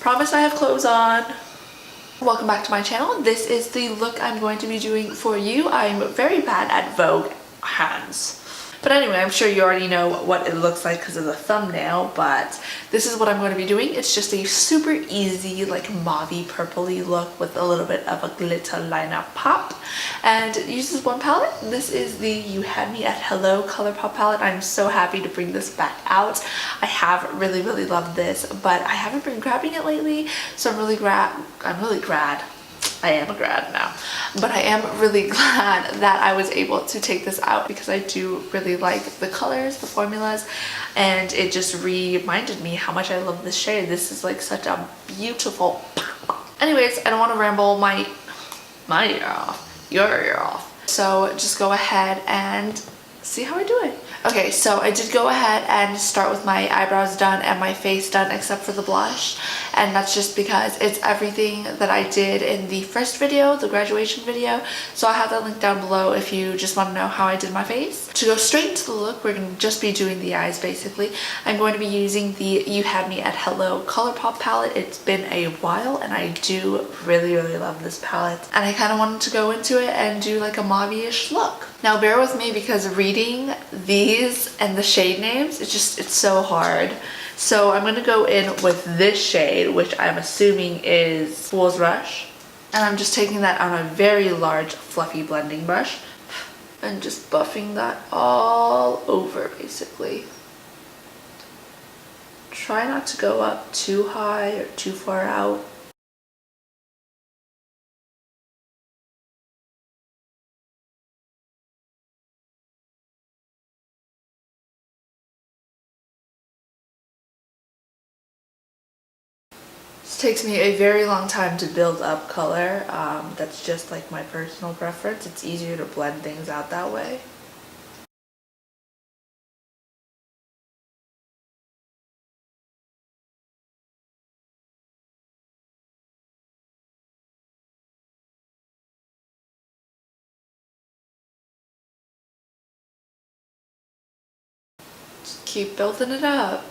Promise I have clothes on. Welcome back to my channel. This is the look I'm going to be doing for you. I'm very bad at Vogue hands. But anyway, I'm sure you already know what it looks like because of the thumbnail, but this is what I'm going to be doing. It's just a super easy, like mauve purpley look with a little bit of a glitter liner pop. And it uses one palette. This is the You Had Me at Hello ColourPop palette. I'm so happy to bring this back out. I have really loved this, but I haven't been grabbing it lately, so I am a grad now, but I am really glad that I was able to take this out because I do really like the colors, the formulas, and it just reminded me how much I love this shade. This is like such a beautiful... Anyways, I don't want to ramble my ear off, your ear off. So just go ahead and see how I do it. Okay, so I did go ahead and start with my eyebrows done and my face done except for the blush, and that's just because it's everything that I did in the first video, the graduation video, so I'll have that link down below if you just want to know how I did my face. To go straight into the look, we're going to just be doing the eyes basically. I'm going to be using the You Had Me at Hello ColourPop palette. It's been a while and I do really love this palette, and I kind of wanted to go into it and do like a mauve-ish look. Now bear with me because reading these and the shade names, it's so hard. So I'm going to go in with this shade, which I'm assuming is Fool's Rush. And I'm just taking that on a very large fluffy blending brush and just buffing that all over basically. Try not to go up too high or too far out. This takes me a very long time to build up color. That's just like my personal preference. It's easier to blend things out that way. Just keep building it up.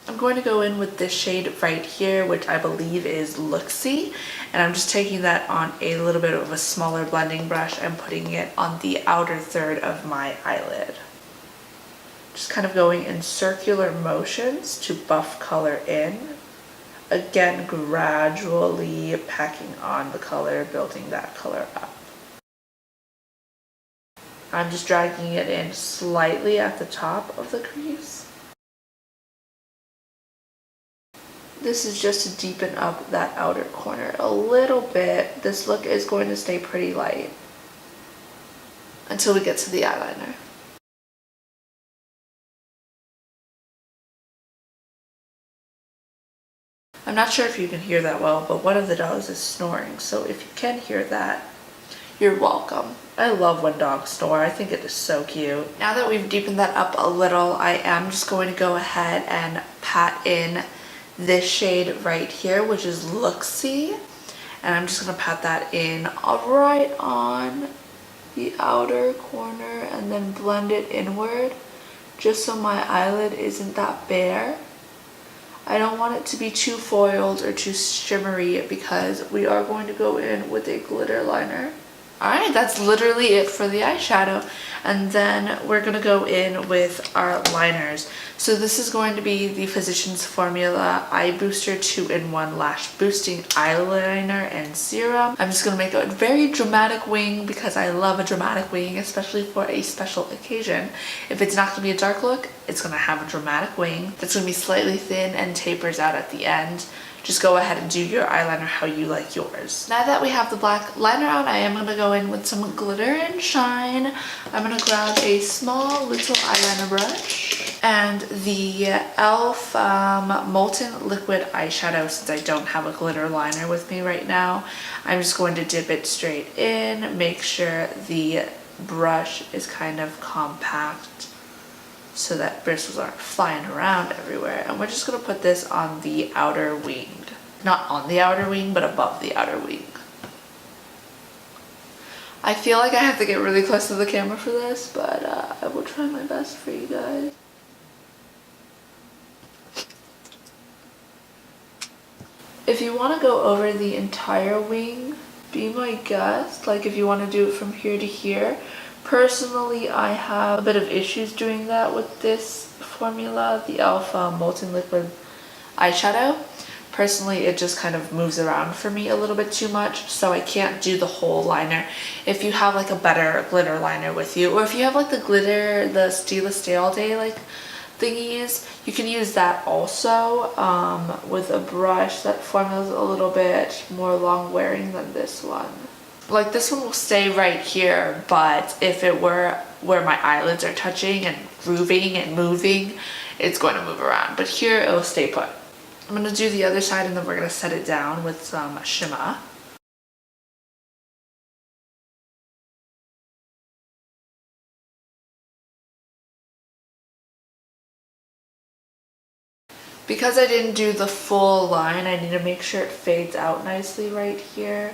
I'm going to go in with this shade right here, which I believe is Looksy, and I'm just taking that on a little bit of a smaller blending brush and putting it on the outer third of my eyelid. Just kind of going in circular motions to buff color in. Again, gradually packing on the color, building that color up. I'm just dragging it in slightly at the top of the crease. This is just to deepen up that outer corner a little bit. This look is going to stay pretty light until we get to the eyeliner. I'm not sure if you can hear that well, but one of the dogs is snoring, so if you can hear that, you're welcome. I love when dogs snore. I think it is so cute. Now that we've deepened that up a little, I am just going to go ahead and pat in this shade right here, which is Looksy, and I'm just going to pat that in right on the outer corner and then blend it inward just so my eyelid isn't that bare. I don't want it to be too foiled or too shimmery because we are going to go in with a glitter liner. Alright, that's literally it for the eyeshadow, and then we're going to go in with our liners. So this is going to be the Physicians Formula Eye Booster 2-in-1 Lash Boosting Eyeliner and Serum. I'm just going to make a very dramatic wing because I love a dramatic wing, especially for a special occasion. If it's not going to be a dark look, it's going to have a dramatic wing that's going to be slightly thin and tapers out at the end. Just go ahead and do your eyeliner how you like yours. Now that we have the black liner on, I am going to go in with some glitter and shine. I'm going to grab a small little eyeliner brush and the e.l.f. Molten Liquid Eyeshadow. Since I don't have a glitter liner with me right now, I'm just going to dip it straight in. Make sure the brush is kind of compact so that bristles aren't flying around everywhere. And we're just going to put this on the outer wing. Not on the outer wing, but above the outer wing. I feel like I have to get really close to the camera for this, but I will try my best for you guys. If you want to go over the entire wing, be my guest. Like if you want to do it from here to here. Personally, I have a bit of issues doing that with this formula, the Alpha Molten Liquid eyeshadow. Personally, it just kind of moves around for me a little bit too much, so I can't do the whole liner. If you have like a better glitter liner with you, or if you have like the glitter, the Stay All Day like thingies, you can use that also with a brush. That formula is a little bit more long wearing than this one. Like this one will stay right here, but if it were where my eyelids are touching and grooving and moving, it's going to move around. But here it will stay put. I'm going to do the other side and then we're going to set it down with some Shimmer. Because I didn't do the full line, I need to make sure it fades out nicely right here.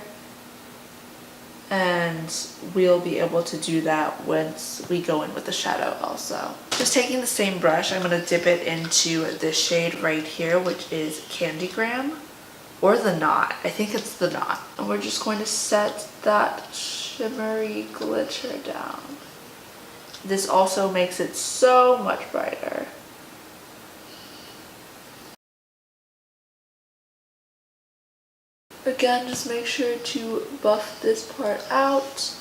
And we'll be able to do that once we go in with the shadow also. Just taking the same brush, I'm going to dip it into this shade right here, which is Candy Graham, or the Knot. I think it's the Knot. And we're just going to set that shimmery glitter down. This also makes it so much brighter. Again, just make sure to buff this part out.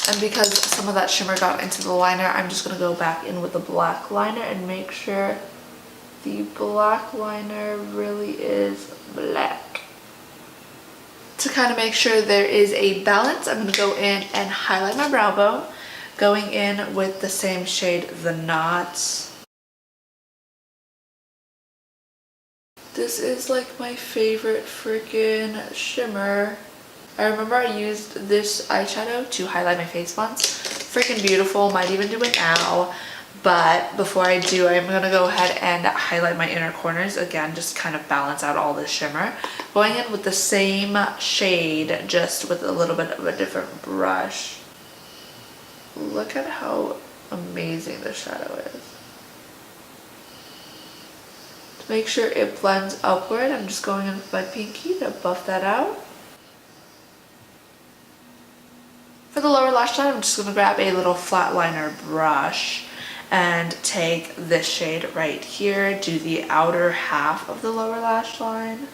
And because some of that shimmer got into the liner, I'm just going to go back in with the black liner and make sure the black liner really is black. To kind of make sure there is a balance, I'm going to go in and highlight my brow bone, going in with the same shade, the Knot. This is like my favorite freaking shimmer. I remember I used this eyeshadow to highlight my face once. Freaking beautiful, might even do it now. But before I do, I'm going to go ahead and highlight my inner corners. Again, just kind of balance out all the shimmer. Going in with the same shade, just with a little bit of a different brush. Look at how amazing this shadow is. To make sure it blends upward, I'm just going in with my pinky to buff that out. For the lower lash line, I'm just going to grab a little flat liner brush and take this shade right here, do the outer half of the lower lash line.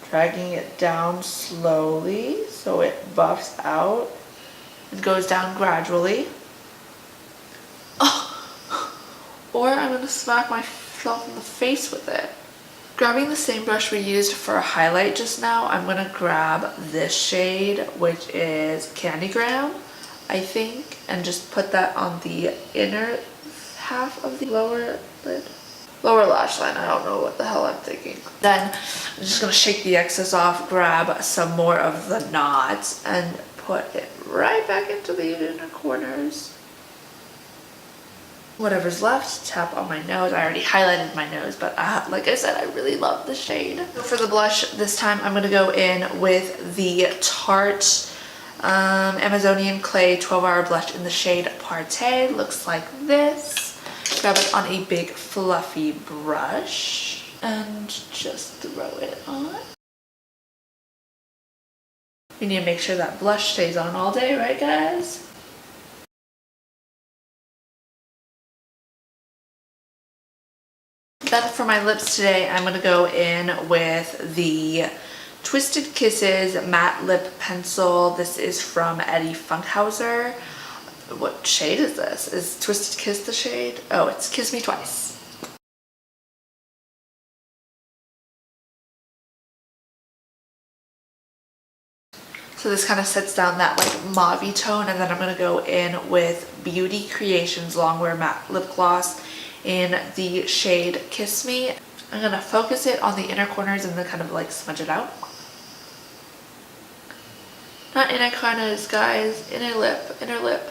Dragging it down slowly so it buffs out and goes down gradually. Or I'm going to smack myself in the face with it. Grabbing the same brush we used for a highlight just now, I'm going to grab this shade, which is Candy Graham, I think, and just put that on the inner half of the lower lash line. I don't know what the hell I'm thinking. Then I'm just going to shake the excess off, grab some more of the Knot, and put it right back into the inner corners. Whatever's left, tap on my nose. I already highlighted my nose, but like I said, I really love the shade. For the blush this time, I'm going to go in with the Tarte Amazonian Clay 12-Hour Blush in the shade Partay. Looks like this. Grab it on a big fluffy brush and just throw it on. You need to make sure that blush stays on all day, right guys? Then for my lips today, I'm going to go in with the Twisted Kisses Matte Lip Pencil. This is from Eddie Funkhauser. What shade is this? Is Twisted Kiss the shade? Oh, it's Kiss Me Twice. So this kind of sets down that like mauve tone, and then I'm going to go in with Beauty Creations Longwear Matte Lip Gloss in the shade Kiss Me. I'm going to focus it on the inner corners and then kind of like smudge it out. Not inner corners, guys. Inner lip, inner lip.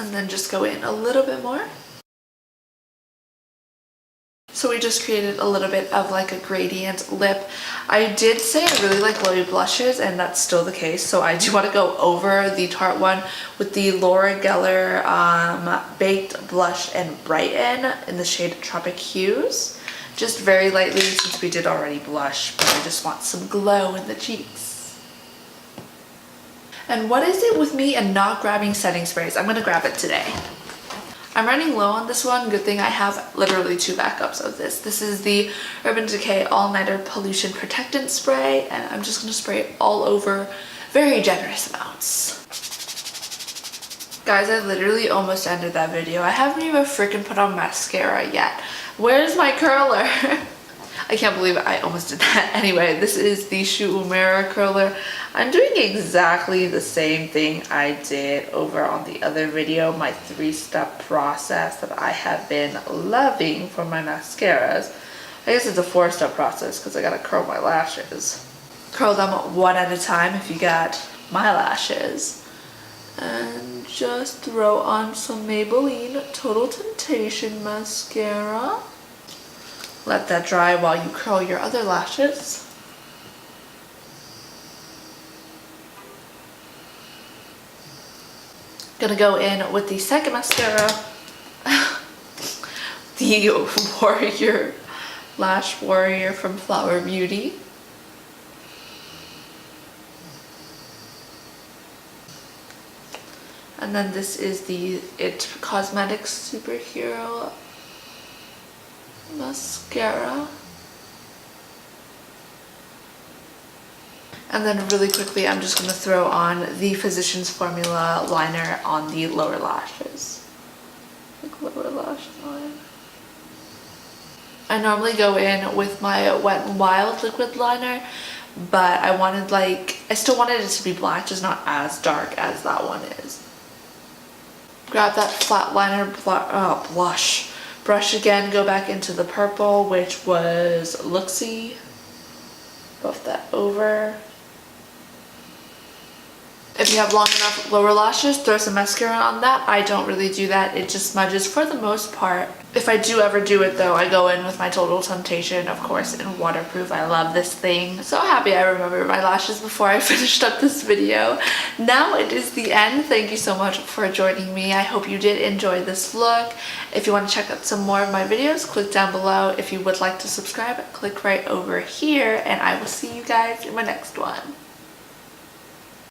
And then just go in a little bit more. So we just created a little bit of like a gradient lip. I did say I really like glowy blushes, and that's still the case. So I do want to go over the Tarte one with the Laura Geller Baked Blush and Brighten in the shade Tropic Hues. Just very lightly since we did already blush, but I just want some glow in the cheeks. And what is it with me and not grabbing setting sprays? I'm going to grab it today. I'm running low on this one. Good thing I have literally 2 backups of this. This is the Urban Decay All Nighter Pollution Protectant Spray, and I'm just going to spray it all over, very generous amounts. Guys, I literally almost ended that video. I haven't even freaking put on mascara yet. Where's my curler? I can't believe I almost did that. Anyway, this is the Shu Uemura curler. I'm doing exactly the same thing I did over on the other video, my 3-step process that I have been loving for my mascaras. I guess it's a 4-step process because I gotta curl my lashes. Curl them one at a time if you got my lashes. And just throw on some Maybelline Total Temptation mascara. Let that dry while you curl your other lashes. Gonna go in with the second mascara, the Warrior Lash Warrior from Flower Beauty. And then this is the It Cosmetics Superhero mascara. And then really quickly, I'm just going to throw on the Physicians Formula liner on the lower lashes. Like lower lash line. I normally go in with my Wet n Wild liquid liner, but I still wanted it to be black, just not as dark as that one is. Grab that flat liner blush brush again, go back into the purple, which was Luxie. Buff that over. If you have long enough lower lashes, throw some mascara on that. I don't really do that. It just smudges for the most part. If I do ever do it though, I go in with my Total Temptation, of course, in waterproof. I love this thing. So happy I remembered my lashes before I finished up this video. Now it is the end. Thank you so much for joining me. I hope you did enjoy this look. If you want to check out some more of my videos, click down below. If you would like to subscribe, click right over here, and I will see you guys in my next one.